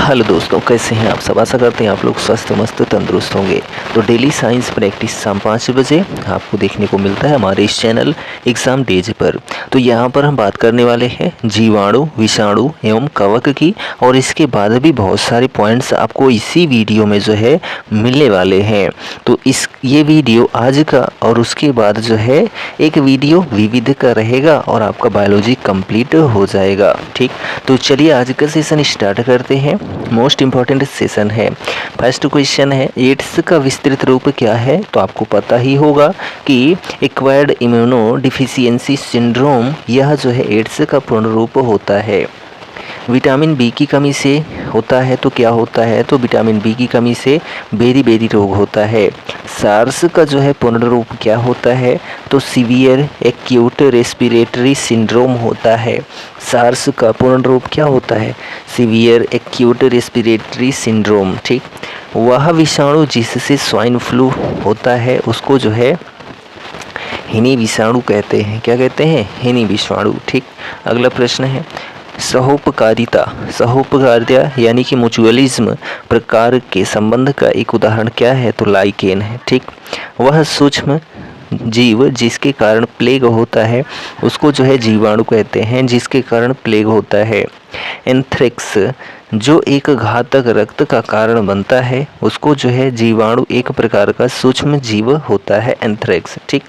Hello दोस्तों, कैसे हैं आप सब। आशा करते हैं आप लोग स्वस्थ मस्त तंदुरुस्त होंगे। तो डेली साइंस प्रैक्टिस शाम 5 बजे आपको देखने को मिलता है हमारे इस चैनल एग्ज़ाम डेज पर। तो यहाँ पर हम बात करने वाले हैं जीवाणु, विषाणु एवं कवक की, और इसके बाद भी बहुत सारे पॉइंट्स आपको इसी वीडियो में जो है मिलने वाले हैं। तो ये वीडियो आज का और उसके बाद जो है एक वीडियो विविध का रहेगा और आपका बायोलॉजी कंप्लीट हो जाएगा। ठीक, तो चलिए आज का सेशन स्टार्ट करते हैं। मोस्ट इम्पॉर्टेंट सेशन है। फर्स्ट क्वेश्चन है, एड्स का विस्तृत रूप क्या है। तो आपको पता ही होगा कि एक्वायर्ड इम्यूनो डिफिशियंसी सिंड्रोम, यह जो है एड्स का पूर्ण रूप होता है। विटामिन बी की कमी से होता है तो क्या होता है, तो विटामिन बी की कमी से बेरी रोग होता है। सार्स का जो है पूर्ण रूप क्या होता है, तो सीवियर एक्यूट रेस्पिरेटरी सिंड्रोम होता है। सार्स का पूर्ण रूप क्या होता है, सीवियर एक्यूट रेस्पिरेटरी सिंड्रोम। ठीक, वह विषाणु जिससे स्वाइन फ्लू होता है उसको जो है हिनी विषाणु कहते हैं। क्या कहते हैं, हिनी विषाणु। ठीक, अगला प्रश्न है, सहोपकारिता यानी कि म्यूचुअलिज्म प्रकार के संबंध का एक उदाहरण क्या है, तो लाइकेन है। ठीक, वह सूक्ष्म जीव जिसके कारण प्लेग होता है उसको जो है जीवाणु कहते हैं, जिसके कारण प्लेग होता है। एंथ्रेक्स जो एक घातक रक्त का कारण बनता है उसको जो है जीवाणु एक प्रकार का सूक्ष्म जीव होता है, एंथ्रेक्स। ठीक,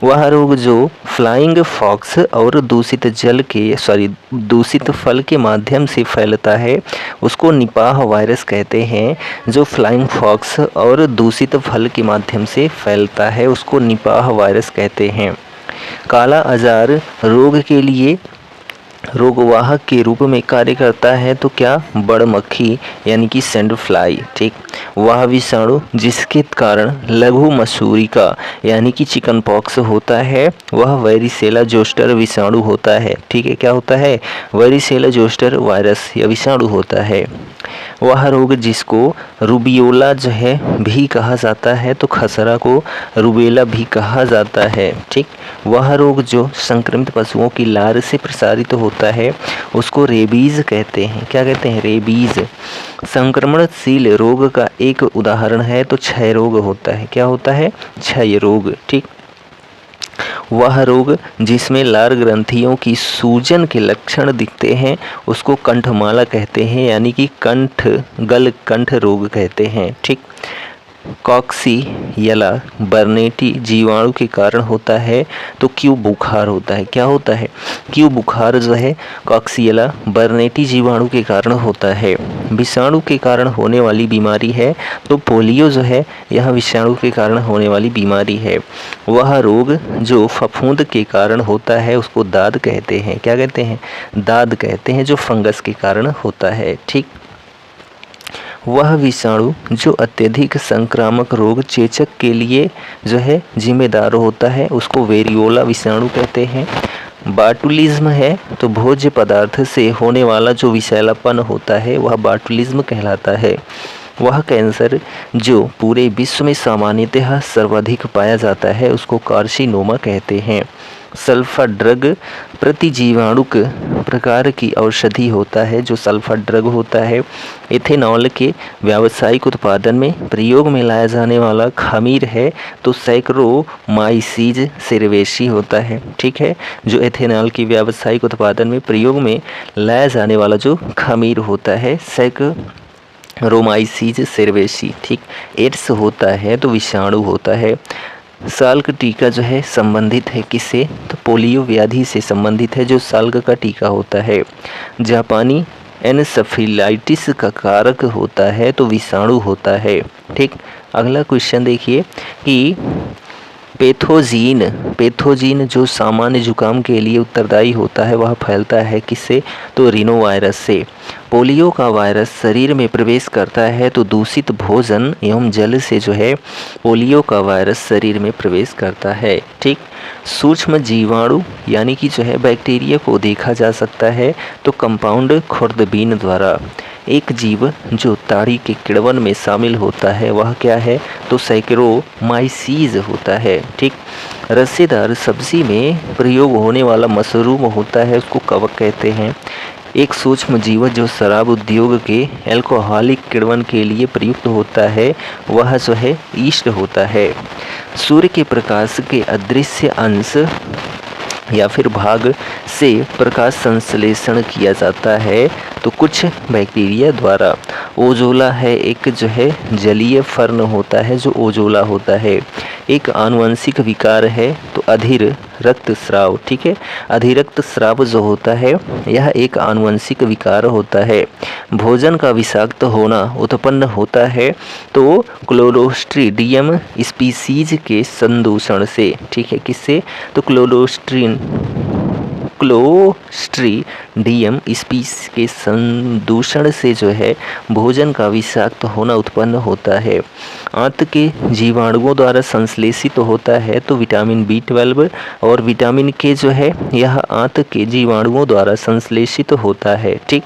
वह रोग जो फ्लाइंग फॉक्स और दूषित फल के माध्यम से फैलता है उसको निपाह वायरस कहते हैं। जो फ्लाइंग फॉक्स और दूषित फल के माध्यम से फैलता है उसको निपाह वायरस कहते हैं। काला आजार रोग के लिए रोगवाहक के रूप में कार्य करता है तो क्या, बड़ मक्खी यानी कि सैंड फ्लाई। ठीक, वह विषाणु जिसके कारण लघु मसूरिका यानी कि चिकन पॉक्स होता है वह वेरिसेला जोस्टर विषाणु होता है। ठीक है, क्या होता है, वेरिसेला जोस्टर वायरस या विषाणु होता है। वह रोग जिसको रूबियोला जो है भी कहा जाता है तो खसरा को रूबेला भी कहा जाता है। ठीक, वह रोग जो संक्रमित पशुओं की लार से प्रसारित होता है उसको रेबीज कहते हैं। क्या कहते हैं, रेबीज। संक्रमणशील रोग का एक उदाहरण है तो क्षय रोग होता है। क्या होता है, क्षय रोग। ठीक, वह रोग जिसमें लार ग्रंथियों की सूजन के लक्षण दिखते हैं उसको कंठमाला कहते हैं, यानी कि कंठ रोग कहते हैं। ठीक, कॉक्सियला बर्नेटी जीवाणु के कारण होता है तो क्यों बुखार होता है। क्या होता है, क्यों बुखार जो है कॉक्सियला बर्नेटी जीवाणु के कारण होता है। विषाणु के कारण होने वाली बीमारी है तो पोलियो जो है यह विषाणु के कारण होने वाली बीमारी है। वह रोग जो फफूंद के कारण होता है उसको दाद कहते हैं। क्या कहते हैं, दाद कहते हैं, जो फंगस के कारण होता है। ठीक, वह विषाणु जो अत्यधिक संक्रामक रोग चेचक के लिए जो है जिम्मेदार होता है उसको वेरियोला विषाणु कहते हैं। बाटुलिज्म है तो भोज्य पदार्थ से होने वाला जो विषैलापन होता है वह बाटुलिज्म कहलाता है। वह कैंसर जो पूरे विश्व में सामान्यतः सर्वाधिक पाया जाता है उसको कार्सिनोमा कहते हैं। सल्फा ड्रग प्रतिजीवाणुक प्रकार की औषधि होता है। जो सल्फा ड्रग होता है इथेनॉल के व्यावसायिक उत्पादन में प्रयोग में लाया जाने वाला खमीर है तो सैकरोमाइसीज सेरेवेसी होता है। ठीक है, जो इथेनॉल की व्यावसायिक उत्पादन में प्रयोग में लाया जाने वाला जो खमीर होता है सैकरोमाइसीज सेरेवेसी। ठीक, एड्स होता है तो विषाणु होता है। साल्क टीका जो है संबंधित है किससे, तो पोलियो व्याधि से संबंधित है, जो साल्क का टीका होता है। जापानी एनसेफेलाइटिस का कारक होता है तो विषाणु होता है। ठीक, अगला क्वेश्चन देखिए कि पैथोजीन जो सामान्य जुकाम के लिए उत्तरदायी होता है वह फैलता है किससे, तो रिनोवायरस से। पोलियो का वायरस शरीर में प्रवेश करता है तो दूषित भोजन एवं जल से जो है पोलियो का वायरस शरीर में प्रवेश करता है। ठीक, सूक्ष्म जीवाणु यानी कि जो है बैक्टीरिया को देखा जा सकता है तो कंपाउंड खुर्दबीन द्वारा। एक जीव जो ताड़ी के किण्वन में शामिल होता है वह क्या है, तो सैकरोमाइसीज होता है। ठीक, रस्सेदार सब्जी में प्रयोग होने वाला मशरूम होता है उसको कवक कहते हैं। एक सूक्ष्म जीव जो शराब उद्योग के एल्कोहलिक किण्वन के लिए प्रयुक्त होता है वह जो है ईस्ट होता है। सूर्य के प्रकाश के अदृश्य अंश या फिर भाग से प्रकाश संश्लेषण किया जाता है तो कुछ बैक्टीरिया द्वारा। ओजोला है एक जो है जलीय फर्न होता है जो ओजोला होता है। एक आनुवंशिक विकार है तो अधीर रक्तस्राव, ठीक है। अधिरक्तस्राव जो होता है यह एक आनुवंशिक विकार होता है। भोजन का विषाक्त होना उत्पन्न होता है तो क्लोस्ट्रीडियम स्पीसीज के संदूषण से, ठीक है। किससे? तो क्लोस्ट्रीडियम स्पीसीज के संदूषण से जो है भोजन का विषाक्त होना उत्पन्न होता है। आंत के जीवाणुओं द्वारा संश्लेषित होता है तो विटामिन B12 और विटामिन K जो है यह आंत के जीवाणुओं द्वारा संश्लेषित होता है, ठीक।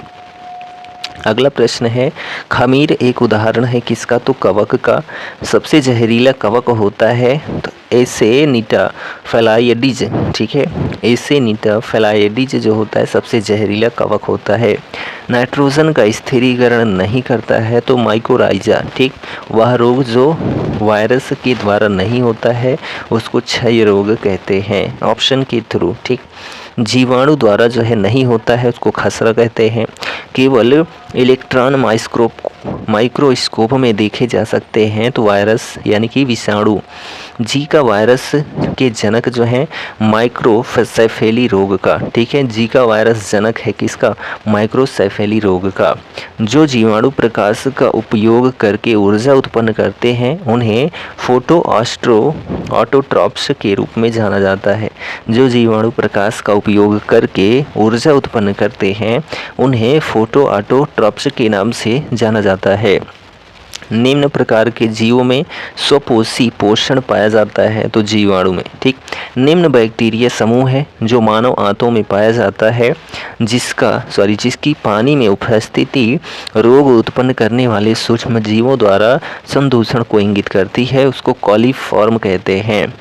अगला प्रश्न है, खमीर एक उदाहरण है किसका? तो कवक का। सबसे जहरीला कवक होता है तो एसेनिटा फेलाइडीज, ठीक है। एसेनिटा फेलाइडीज जो होता है सबसे जहरीला कवक होता है। नाइट्रोजन का स्थिरीकरण नहीं करता है तो माइकोराइजा, ठीक। वह रोग जो वायरस के द्वारा नहीं होता है उसको क्षय रोग कहते हैं, ऑप्शन के थ्रू, ठीक। जीवाणु द्वारा जो है नहीं होता है उसको खसरा कहते हैं। केवल इलेक्ट्रॉन माइक्रोस्कोप में देखे जा सकते हैं तो वायरस यानी कि विषाणु। जीका वायरस के जनक जो है माइक्रोसेफेली रोग का, ठीक है। जीका वायरस जनक है किसका? माइक्रोसेफेली रोग का। जो जीवाणु प्रकाश का उपयोग करके ऊर्जा उत्पन्न करते हैं उन्हें फोटो ऑटोट्रॉप्स के रूप में जाना जाता है। जो जीवाणु प्रकाश का उपयोग करके ऊर्जा उत्पन्न करते हैं उन्हें फोटो ऑटोट्रॉप्स के नाम से जाना जाता है। निम्न प्रकार के जीवों में स्वपोषी पोषण पाया जाता है तो जीवाणु में, ठीक। निम्न बैक्टीरिया समूह है जो मानव आंतों में पाया जाता है जिसकी पानी में उपस्थिति रोग उत्पन्न करने वाले सूक्ष्म जीवों द्वारा संदूषण को इंगित करती है, उसको कॉलीफॉर्म कहते हैं।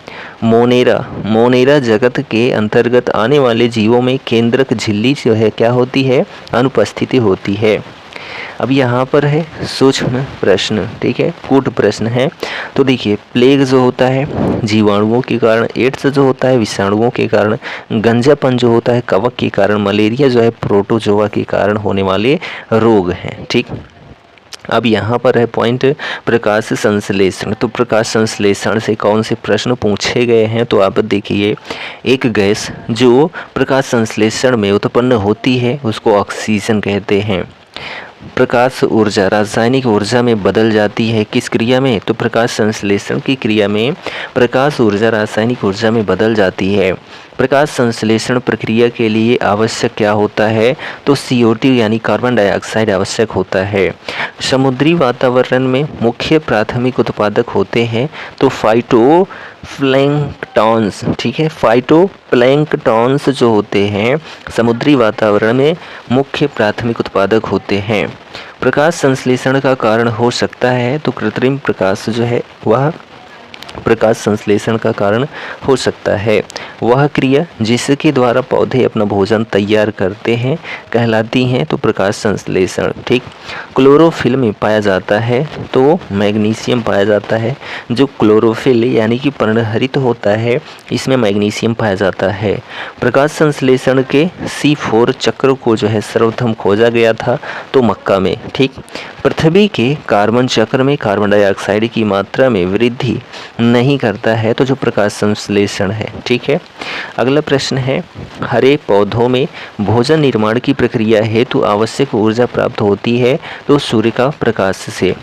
मोनेरा जगत के अंतर्गत आने वाले जीवों में केंद्रक झिल्ली जो है क्या होती है? अनुपस्थिति होती है। अब यहाँ पर है सूक्ष्म प्रश्न, ठीक है, कूट प्रश्न है। तो देखिए, प्लेग जो होता है जीवाणुओं के कारण, एड्स जो होता है विषाणुओं के कारण, गंजापन जो होता है कवक के कारण, मलेरिया जो है प्रोटोजोआ के कारण होने वाले रोग हैं, ठीक। अब यहाँ पर है पॉइंट प्रकाश संश्लेषण। तो प्रकाश संश्लेषण से कौन से प्रश्न पूछे गए हैं? तो आप देखिए, एक गैस जो प्रकाश संश्लेषण में उत्पन्न होती है उसको ऑक्सीजन कहते हैं। प्रकाश ऊर्जा रासायनिक ऊर्जा में बदल जाती है किस क्रिया में? तो प्रकाश संश्लेषण की क्रिया में प्रकाश ऊर्जा रासायनिक ऊर्जा में बदल जाती है। प्रकाश संश्लेषण प्रक्रिया के लिए आवश्यक क्या होता है? तो CO2 यानी कार्बन डाइऑक्साइड आवश्यक होता है। समुद्री वातावरण में मुख्य प्राथमिक उत्पादक होते हैं तो फाइटोप्लैंक्टन्स, ठीक है। फाइटोप्लैंक्टन्स जो होते हैं समुद्री वातावरण में मुख्य प्राथमिक उत्पादक होते हैं। प्रकाश संश्लेषण का कारण हो सकता है तो कृत्रिम प्रकाश जो है वह प्रकाश संश्लेषण का कारण हो सकता है। वह क्रिया जिसके द्वारा पौधे अपना भोजन तैयार करते हैं कहलाती हैं तो प्रकाश संश्लेषण, ठीक। क्लोरोफिल में पाया जाता है तो मैग्नीशियम पाया जाता है। जो क्लोरोफिल यानी कि पर्णहरित होता है इसमें मैग्नीशियम पाया जाता है। प्रकाश संश्लेषण के C4 चक्र को जो है सर्वप्रथम खोजा गया था तो मक्का में, ठीक। पृथ्वी के कार्बन चक्र में कार्बन डाइऑक्साइड की मात्रा में वृद्धि नहीं करता है तो जो प्रकाश संश्लेषण है, ठीक है। अगला प्रश्न है, हरे पौधों में भोजन निर्माण की प्रक्रिया हेतु आवश्यक ऊर्जा प्राप्त होती है तो सूर्य का प्रकाश से।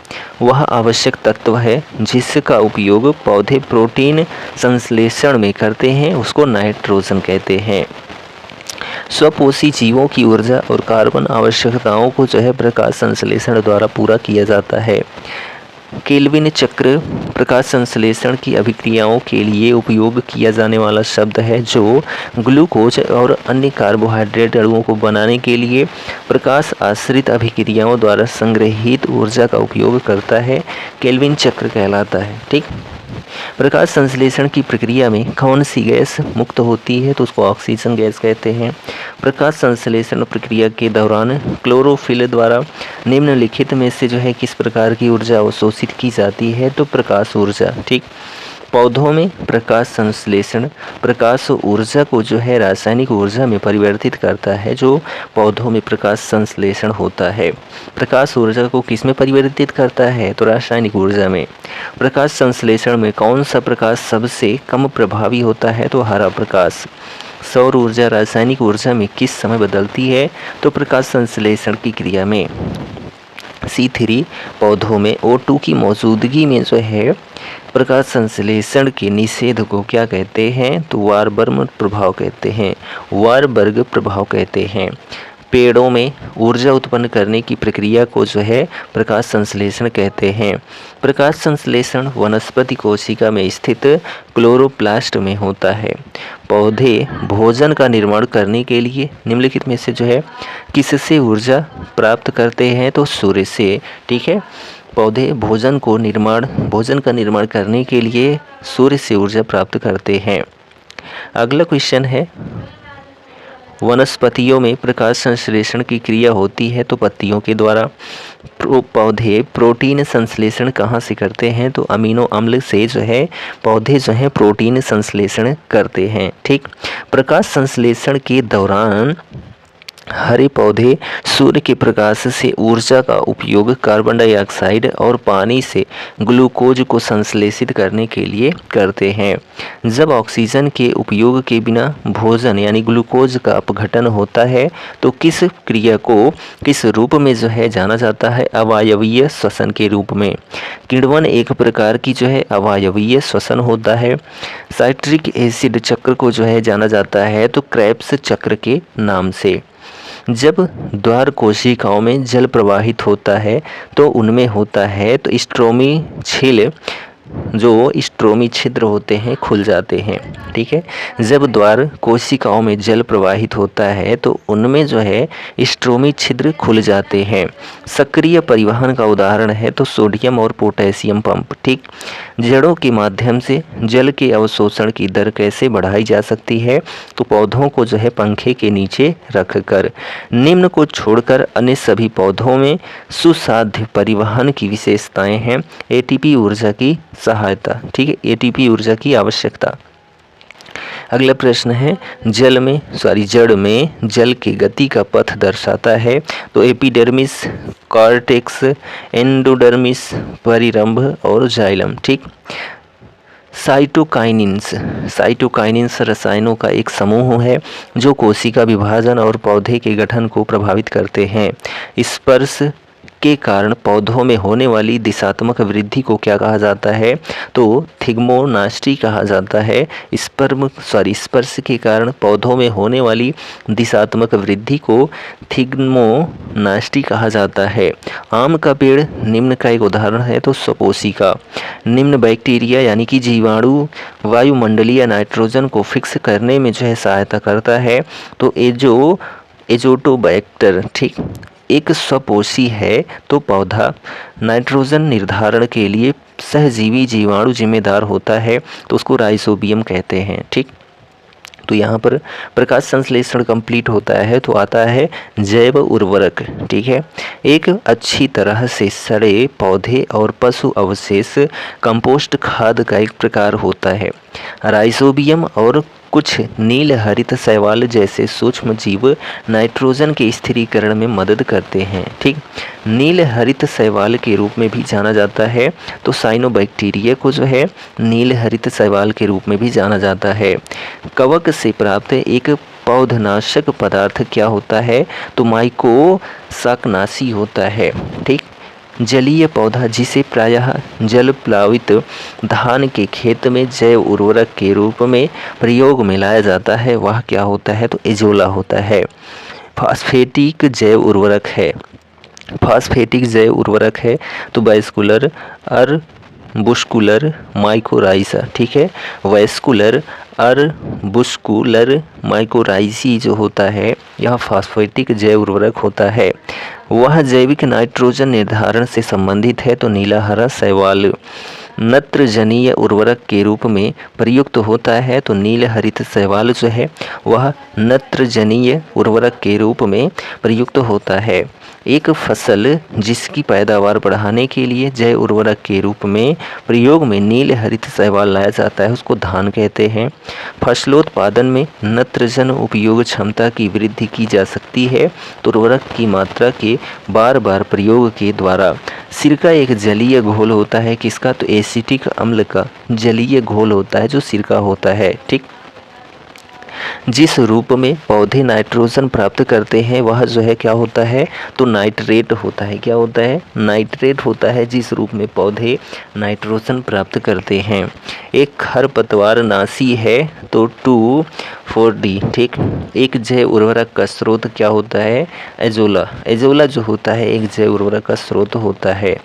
वह आवश्यक तत्व है जिसका उपयोग पौधे प्रोटीन संश्लेषण में करते हैं उसको नाइट्रोजन कहते हैं। स्वपोषी जीवों की ऊर्जा और कार्बन आवश्यकताओं को जो है प्रकाश संश्लेषण द्वारा पूरा किया जाता है। केल्विन चक्र प्रकाश संश्लेषण की अभिक्रियाओं के लिए उपयोग किया जाने वाला शब्द है जो ग्लूकोज और अन्य कार्बोहाइड्रेट अणुओं को बनाने के लिए प्रकाश आश्रित अभिक्रियाओं द्वारा संग्रहित ऊर्जा का उपयोग करता है, केल्विन चक्र कहलाता है, ठीक। प्रकाश संश्लेषण की प्रक्रिया में कौन सी गैस मुक्त होती है? तो उसको ऑक्सीजन गैस कहते हैं। प्रकाश संश्लेषण प्रक्रिया के दौरान क्लोरोफिल द्वारा निम्नलिखित में से जो है किस प्रकार की ऊर्जा अवशोषित की जाती है? तो प्रकाश ऊर्जा। ठीक, पौधों में प्रकाश संश्लेषण प्रकाश ऊर्जा को जो है रासायनिक ऊर्जा में परिवर्तित करता है। जो पौधों में प्रकाश संश्लेषण होता है, प्रकाश ऊर्जा को किस में परिवर्तित करता है? तो रासायनिक ऊर्जा में। प्रकाश संश्लेषण में कौन सा प्रकाश सबसे कम प्रभावी होता है? तो हरा प्रकाश। सौर ऊर्जा रासायनिक ऊर्जा में किस समय बदलती है? तो प्रकाश संश्लेषण की क्रिया में। C3 पौधों में O2 की मौजूदगी में जो है प्रकाश संश्लेषण के निषेध को क्या कहते हैं? तो वारबर्ग प्रभाव कहते हैं। वारबर्ग प्रभाव कहते हैं। पेड़ों में ऊर्जा उत्पन्न करने की प्रक्रिया को जो है प्रकाश संश्लेषण कहते हैं। प्रकाश संश्लेषण वनस्पति कोशिका में स्थित क्लोरोप्लास्ट में होता है। पौधे भोजन का निर्माण करने के लिए निम्नलिखित में से जो है किससे ऊर्जा प्राप्त करते हैं? तो सूर्य से। ठीक है, पौधे भोजन का निर्माण करने के लिए सूर्य से ऊर्जा प्राप्त करते हैं। अगला क्वेश्चन है, वनस्पतियों में प्रकाश संश्लेषण की क्रिया होती है तो पत्तियों के द्वारा। पौधे प्रोटीन संश्लेषण कहाँ से करते हैं? तो अमीनो अम्ल से जो है पौधे जो है प्रोटीन संश्लेषण करते हैं। ठीक, प्रकाश संश्लेषण के दौरान हरे पौधे सूर्य के प्रकाश से ऊर्जा का उपयोग कार्बन डाइऑक्साइड और पानी से ग्लूकोज को संश्लेषित करने के लिए करते हैं। जब ऑक्सीजन के उपयोग के बिना भोजन यानी ग्लूकोज का अपघटन होता है तो किस क्रिया को किस रूप में जो है जाना जाता है? अवायवीय श्वसन के रूप में। किण्वन एक प्रकार की जो है अवायवीय श्वसन होता है। साइट्रिक एसिड चक्र को जो है जाना जाता है तो क्रेब्स चक्र के नाम से। जब द्वार कोशिकाओं में जल प्रवाहित होता है तो उनमें होता है तो स्ट्रोमी छिद्र होते हैं खुल जाते हैं। ठीक है, जब द्वार कोशिकाओं में जल प्रवाहित होता है तो उनमें जो है स्ट्रोमी छिद्र खुल जाते हैं। सक्रिय परिवहन का उदाहरण है तो सोडियम और पोटेशियम पंप। ठीक, जड़ों के माध्यम से जल के अवशोषण की दर कैसे बढ़ाई जा सकती है? तो पौधों को जो है पंखे के नीचे रखकर। निम्न को छोड़कर अन्य सभी पौधों में सुसाध्य परिवहन की विशेषताएं हैं। एटीपी ऊर्जा की सहायता। ठीक है, एटीपी ऊर्जा की आवश्यकता। अगला प्रश्न है, जड़ में जल की गति का पथ दर्शाता है तो एपिडर्मिस, कॉर्टेक्स, एंडोडर्मिस, परिरंभ और जाइलम। ठीक, साइटोकाइनिन्स रसायनों का एक समूह है जो कोशिका विभाजन और पौधे के गठन को प्रभावित करते हैं। स्पर्श के कारण पौधों में होने वाली दिशात्मक वृद्धि को क्या कहा जाता है? तो थिग्मोनास्टी कहा जाता है। स्पर्श के कारण पौधों में होने वाली दिशात्मक वृद्धि को थिग्मोनास्टी कहा जाता है। आम का पेड़ निम्न का एक उदाहरण है तो सपोसिका। निम्न बैक्टीरिया यानी कि जीवाणु वायुमंडलीय नाइट्रोजन को फिक्स करने में जो है सहायता करता है तो एजोटोबैक्टर। ठीक, एक स्वपोषी है तो पौधा नाइट्रोजन निर्धारण के लिए सहजीवी जीवाणु जिम्मेदार होता है तो उसको राइजोबियम कहते हैं। ठीक, तो यहाँ पर प्रकाश संश्लेषण कंप्लीट होता है तो आता है जैव उर्वरक। ठीक है, एक अच्छी तरह से सड़े पौधे और पशु अवशेष कंपोस्ट खाद का एक प्रकार होता है। राइजोबियम और कुछ नील हरित शैवाल जैसे सूक्ष्म जीव नाइट्रोजन के स्थिरीकरण में मदद करते हैं। ठीक, नील हरित शैवाल के रूप में भी जाना जाता है तो साइनोबैक्टीरिया को जो है नील हरित शैवाल के रूप में भी जाना जाता है। कवक से प्राप्त एक पौधनाशक पदार्थ क्या होता है? तो माइकोशाकनाशी होता है। ठीक, जलीय पौधा जिसे प्रायः जल प्लावित धान के खेत में जैव उर्वरक के रूप में प्रयोग में लाया जाता है वह क्या होता है? तो एजोला होता है। फास्फेटिक जैव उर्वरक है तो वैस्कुलर, अर्बुस्कुलर, माइकोराइजा। ठीक है, वैस्कुलर, अर्बुस्कुलर, माइकोराइजी जो होता है यह फास्फेटिक जैव उर्वरक होता है। वह जैविक नाइट्रोजन निर्धारण से संबंधित है तो नीला हरा शैवाल। नत्रजनीय उर्वरक के रूप में प्रयुक्त होता है, तो नील हरित शैवाल जो है वह नत्रजनीय उर्वरक के रूप में प्रयुक्त होता है। एक फसल जिसकी पैदावार बढ़ाने के लिए जैव उर्वरक के रूप में प्रयोग में नील हरित शैवाल लाया जाता है, उसको धान कहते हैं। फसलोत्पादन में नत्रजन उपयोग क्षमता की वृद्धि की जा सकती है, तो उर्वरक की मात्रा के बार बार प्रयोग के द्वारा। सिरका एक जलीय घोल होता है, किसका? तो एसिटिक अम्ल का जलीय घोल होता है जो सिरका होता है। ठीक, जिस रूप में पौधे नाइट्रोजन प्राप्त करते हैं वह जो है क्या होता है? तो नाइट्रेट होता है। क्या होता है? नाइट्रेट होता है, जिस रूप में पौधे नाइट्रोजन प्राप्त करते हैं। एक खरपतवार नाशी है तो 2,4-D। ठीक, एक जैव उर्वरक का स्रोत क्या होता है? एजोला। एजोला जो होता है एक जैव उर्वरक का स्रोत होता है।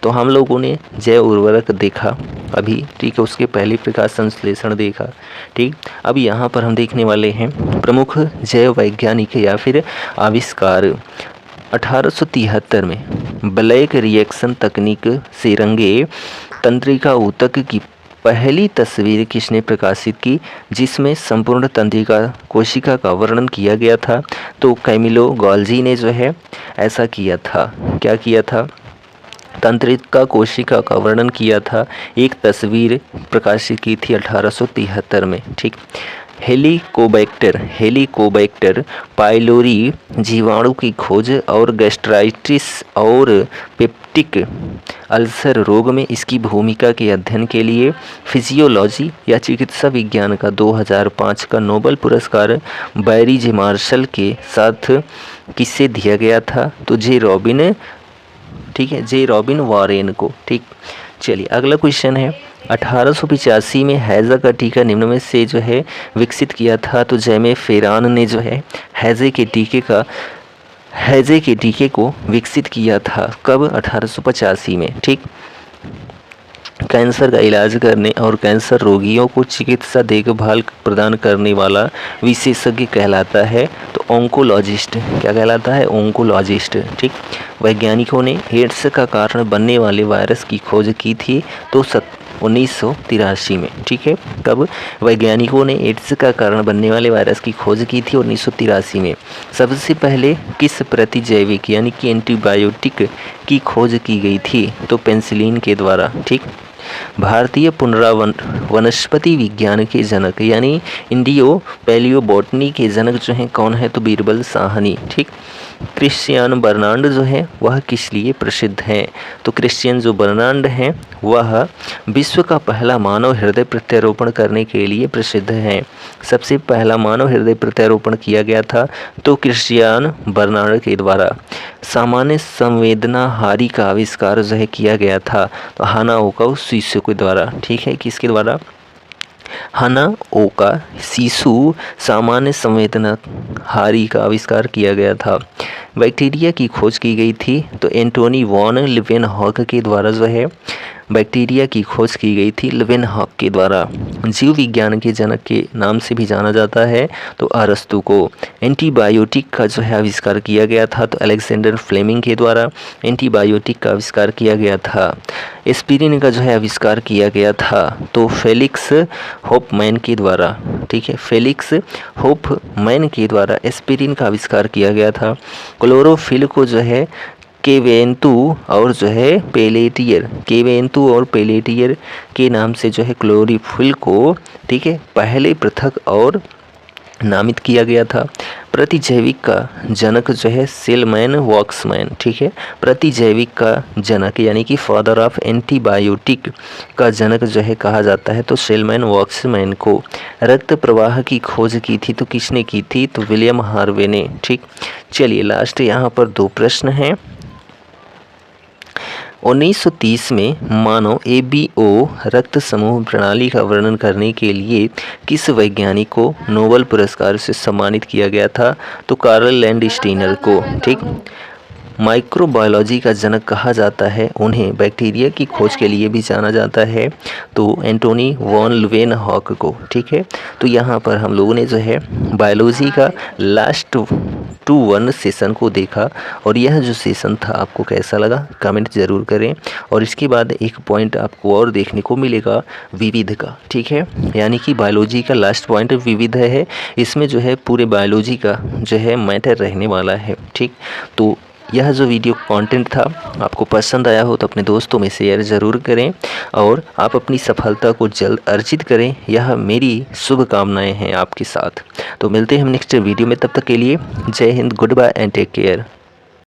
तो हम लोगों ने जैव उर्वरक देखा अभी, ठीक है, उसके पहले प्रकाश संश्लेषण देखा। ठीक, अब यहाँ पर हम देखने वाले हैं प्रमुख जैव वैज्ञानिक या फिर आविष्कार। 1873 में ब्लैक रिएक्शन तकनीक से रंगे तंत्रिका ऊतक की पहली तस्वीर किसने प्रकाशित की, जिसमें संपूर्ण तंत्रिका कोशिका का वर्णन किया गया था? तो कैमिलो गॉल्जी ने जो है ऐसा किया था। क्या किया था? तंत्रिका कोशिका का वर्णन किया था, एक तस्वीर प्रकाशित की थी 1873 में। ठीक, हेलिकोबैक्टर पाइलोरी जीवाणु की खोज और गैस्ट्राइटिस और पेप्टिक अल्सर रोग में इसकी भूमिका के अध्ययन के लिए फिजियोलॉजी या चिकित्सा विज्ञान का 2005 का नोबेल पुरस्कार बैरी जे मार्शल के साथ किसे दिया गया था? तो जे रॉबिन, ठीक है, जे रॉबिन वारेन को। ठीक, चलिए अगला क्वेश्चन है। 1885 में हैजा का टीका निम्न में से जो है विकसित किया था? तो जैमे फेरान ने जो है हैजे के टीके को विकसित किया था। कब? 1885 में। ठीक, कैंसर का इलाज करने और कैंसर रोगियों को चिकित्सा देखभाल प्रदान करने वाला विशेषज्ञ कहलाता है, तो ऑन्कोलॉजिस्ट। क्या कहलाता है? ऑन्कोलॉजिस्ट। ठीक, वैज्ञानिकों ने एड्स का कारण बनने वाले वायरस की खोज की थी, तो 1983 में। ठीक है, कब? वैज्ञानिकों ने एड्स का कारण बनने वाले वायरस की खोज की थी 1983 में। सबसे पहले किस प्रतिजैविक यानी कि एंटीबायोटिक की खोज की गई थी? तो पेनिसिलिन के द्वारा। ठीक, भारतीय वनस्पति विज्ञान के जनक यानी इंडियो पैलियोबोटनी के जनक जो हैं कौन है? तो बीरबल साहनी। ठीक, क्रिश्चियन बर्नार्ड जो है वह किस लिए प्रसिद्ध हैं? तो क्रिश्चियन जो बर्नार्ड हैं वह विश्व का पहला मानव हृदय प्रत्यारोपण करने के लिए प्रसिद्ध हैं। सबसे पहला मानव हृदय प्रत्यारोपण किया गया था तो क्रिश्चियन बर्नार्ड के द्वारा। सामान्य संवेदनाहारी का आविष्कार जो है किया गया था तो हाना ओका शिशु के द्वारा। ठीक है, किसके द्वारा? हाना ओका शिशु सामान्य संवेदनाहारी का आविष्कार किया गया था। बैक्टीरिया की खोज की गई थी तो एंटोनी वॉन लीवेनहॉक के द्वारा जो है बैक्टीरिया की खोज की गई थी लीवेनहॉक के द्वारा। जीव विज्ञान के जनक के नाम से भी जाना जाता है तो अरस्तु को। एंटीबायोटिक का जो है आविष्कार किया गया था तो अलेक्जेंडर फ्लेमिंग के द्वारा एंटीबायोटिक का आविष्कार किया गया था। एस्पिरिन का जो है आविष्कार किया गया था तो फेलिक्स होफमैन के द्वारा। ठीक है, फेलिक्स होफमैन के द्वारा एस्पिरिन का आविष्कार किया गया था। क्लोरोफिल को जो है केवेंतु और जो है पेलेटियर के नाम से जो है क्लोरोफिल को, ठीक है, पहले पृथक और नामित किया गया था। प्रतिजैविक का जनक जो है सेलमैन वॉक्समैन। ठीक है, प्रतिजैविक का जनक यानी कि फादर ऑफ एंटीबायोटिक का जनक जो है कहा जाता है तो सेलमैन वॉक्समैन को। रक्त प्रवाह की खोज की थी तो किसने की थी? तो विलियम हार्वे ने। ठीक, चलिए लास्ट यहाँ पर 2 प्रश्न हैं। 1930 में मानव ABO रक्त समूह प्रणाली का वर्णन करने के लिए किस वैज्ञानिक को नोबेल पुरस्कार से सम्मानित किया गया था? तो कार्ल लैंडस्टीनर को। ठीक, माइक्रोबायोलॉजी का जनक कहा जाता है उन्हें। बैक्टीरिया की खोज के लिए भी जाना जाता है तो एंटोनी वॉन लीवेनहॉक को। ठीक है, तो यहाँ पर हम लोगों ने जो है बायोलॉजी का लास्ट टू 1 सेशन को देखा और यह जो सेशन था आपको कैसा लगा कमेंट ज़रूर करें। और इसके बाद एक पॉइंट आपको और देखने को मिलेगा विविध का, ठीक है, यानी कि बायोलॉजी का लास्ट पॉइंट विविध है। इसमें जो है पूरे बायोलॉजी का जो है मैटर रहने वाला है, ठीक। तो यह जो वीडियो कंटेंट था आपको पसंद आया हो तो अपने दोस्तों में शेयर ज़रूर करें और आप अपनी सफलता को जल्द अर्जित करें, यह मेरी शुभकामनाएं हैं आपके साथ। तो मिलते हैं हम नेक्स्ट वीडियो में, तब तक के लिए जय हिंद, goodbye and take care.